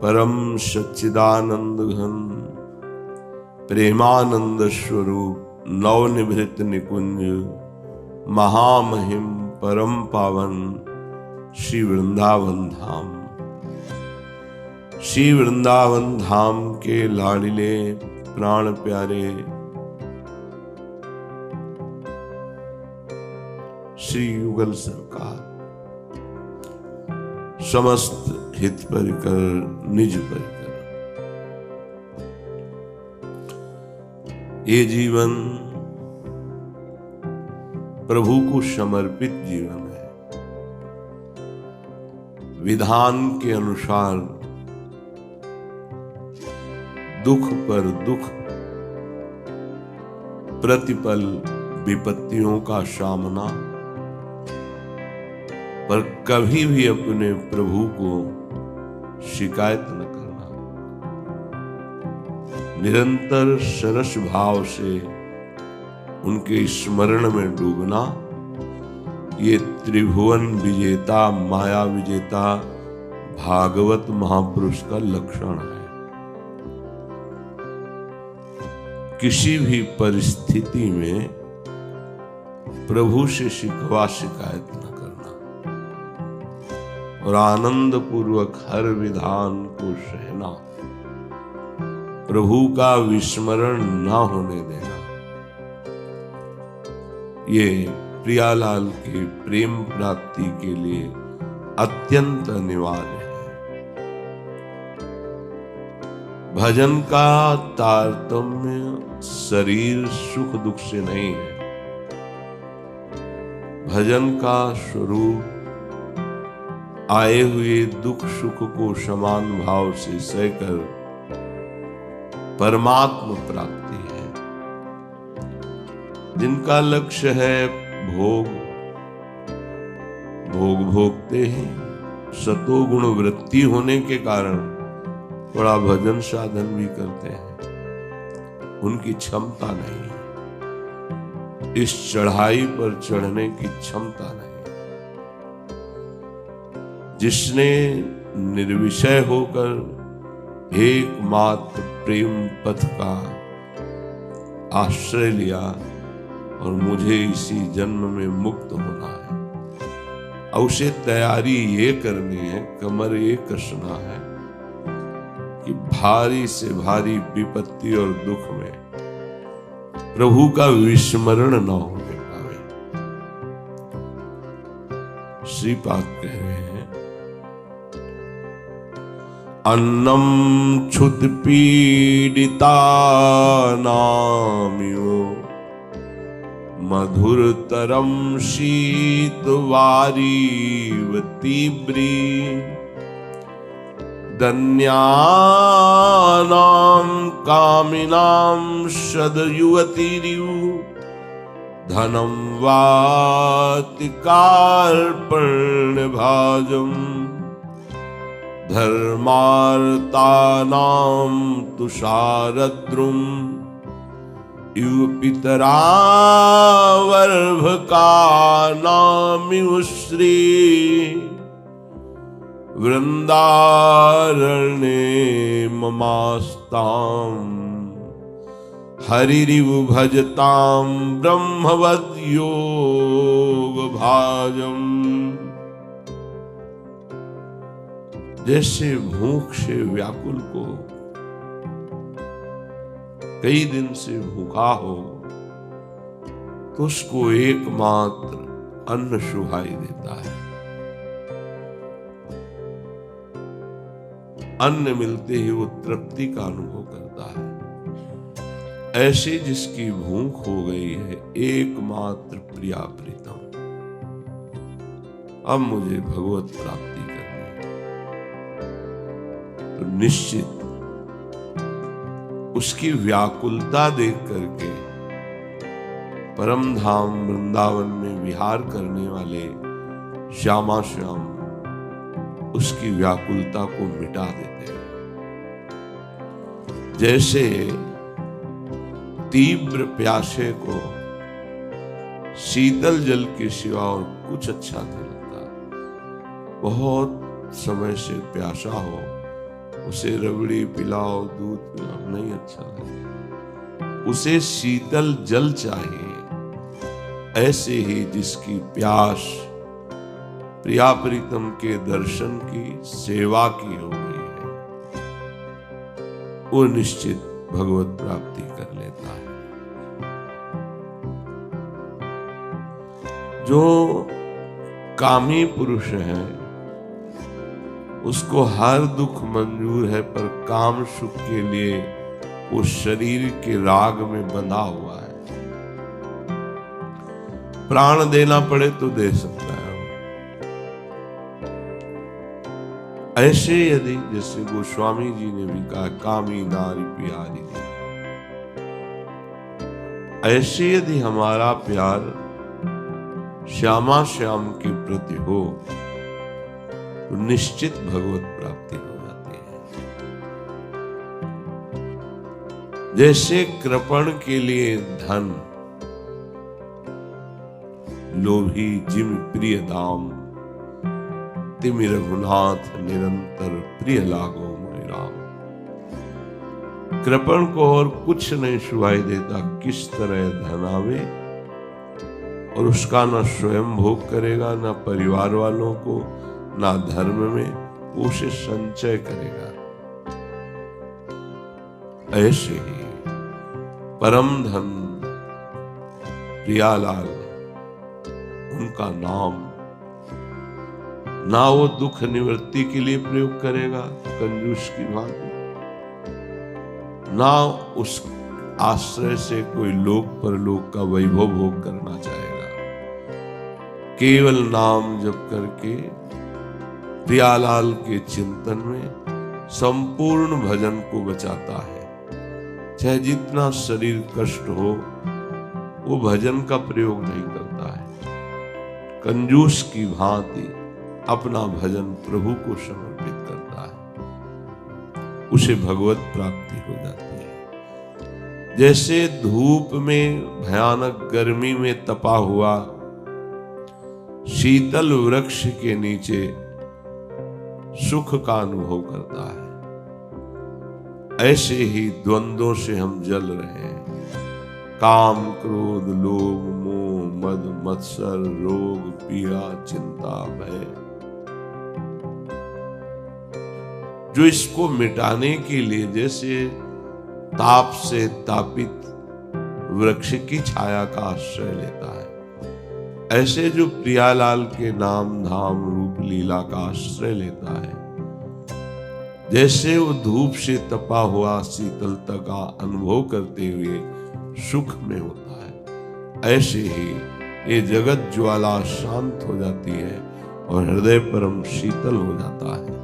परम सच्चिदानंद घन प्रेमानंद स्वरूप नवनिभृत निकुंज महामहिम परम पावन श्री वृंदावन धाम। श्री वृंदावन धाम के लाडिले प्राण प्यारे श्री युगल सरकार समस्त हित परिकर निज परिकर ये जीवन प्रभु को समर्पित जीवन है। विधान के अनुसार दुख पर दुख, प्रतिपल विपत्तियों का सामना, पर कभी भी अपने प्रभु को शिकायत न करना, निरंतर सरस भाव से उनके स्मरण में डूबना, ये त्रिभुवन विजेता माया विजेता भागवत महापुरुष का लक्षण है। किसी भी परिस्थिति में प्रभु से शिकवा शिकायत न करना और आनंद पूर्वक हर विधान को सहना, प्रभु का विस्मरण न होने देना, ये प्रियालाल के प्रेम प्राप्ति के लिए अत्यंत अनिवार्य है। भजन का तारतम्य शरीर सुख दुख से नहीं है। भजन का स्वरूप आए हुए दुख सुख को समान भाव से सहकर परमात्म प्राप्ति है। जिनका लक्ष्य है भोग, भोग भोगते हैं, सतोगुण वृत्ति होने के कारण थोड़ा भजन साधन भी करते हैं, उनकी क्षमता नहीं है, इस चढ़ाई पर चढ़ने की क्षमता नहीं। जिसने निर्विषय होकर एकमात्र प्रेम पथ का आश्रय लिया और मुझे इसी जन्म में मुक्त होना है, और उसे तैयारी ये करनी है, कमर ये कसना है कि भारी से भारी विपत्ति और दुख में प्रभु का विस्मरण न होने पावे। श्रीपाद कह रहे हैं, अन्नम क्षुत पीडिता नामियो मधुरतरम शीतवारीव तीव्री धन्यानां कामिनां सदयुवतिरिव धनं वाति कार्पण्यभाजम् धर्मार्तानां तुषारद्रुम इव पितरावर्भकानामिव श्री वृंदारण्ये ममास्तां हरिरिव भजतां ब्रह्मवद् योग भाजम्। जैसे भूख से व्याकुल को कई दिन से भूखा हो तो उसको एकमात्र अन्न सुहाई देता है। अन्न मिलते ही वो तृप्ति का अनुभव करता है। ऐसे जिसकी भूख हो गई है एकमात्र प्रिया प्रीतम, अब मुझे भगवत प्राप्ति करनी है, तो निश्चित उसकी व्याकुलता देख करके परम धाम वृंदावन में विहार करने वाले श्यामा श्याम उसकी व्याकुलता को मिटा देते हैं। जैसे तीव्र प्यासे को शीतल जल के सिवा और कुछ अच्छा नहीं लगता। बहुत समय से प्यासा हो उसे रबड़ी पिलाओ, दूध पिलाओ, नहीं अच्छा लगेगा। उसे शीतल जल चाहिए। ऐसे ही जिसकी प्यास प्रिया प्रीतम के दर्शन की, सेवा की हो गई है, वो निश्चित भगवत प्राप्ति कर लेता है। जो कामी पुरुष है उसको हर दुख मंजूर है, पर काम सुख के लिए वो शरीर के राग में बंधा हुआ है। प्राण देना पड़े तो दे सकता है। ऐसे यदि, जैसे गोस्वामी जी ने भी कहा, कामी नारी प्यारी, ऐसे यदि हमारा प्यार श्यामा श्याम के प्रति हो तो निश्चित भगवत प्राप्ति हो जाती है। जैसे कृपण के लिए धन, लोभी जिम प्रिय दाम, तिमि रघुनाथ निरंतर प्रिय लागो मोहि राम। कृपण को और कुछ नहीं सुहाई देता, किस तरह धन आवे और उसका न स्वयं भोग करेगा, न परिवार वालों को, ना धर्म में उसे संचय करेगा। ऐसे ही परम धन प्रियालाल, उनका नाम ना वो दुख निवृत्ति के लिए प्रयोग करेगा कंजूस की भांति, ना उस आश्रय से कोई लोक परलोक का वैभव भोग करना चाहेगा। केवल नाम जप करके प्रियालाल के चिंतन में संपूर्ण भजन को बचाता है। चाहे जितना शरीर कष्ट हो, वो भजन का प्रयोग नहीं करता है। कंजूस की भांति अपना भजन प्रभु को समर्पित करता है, उसे भगवत प्राप्ति हो जाती है। जैसे धूप में, भयानक गर्मी में तपा हुआ शीतल वृक्ष के नीचे सुख का अनुभव करता है, ऐसे ही द्वंद्वों से हम जल रहे हैं। काम, क्रोध, लोभ, मोह, मद, मत्सर, रोग, पीड़ा, चिंता, भय, जो इसको मिटाने के लिए जैसे ताप से तापित वृक्ष की छाया का आश्रय लेता है, ऐसे जो प्रियालाल के नाम धाम रूप लीला का आश्रय लेता है, जैसे वो धूप से तपा हुआ शीतलता का अनुभव करते हुए सुख में होता है, ऐसे ही ये जगत ज्वाला शांत हो जाती है और हृदय परम शीतल हो जाता है।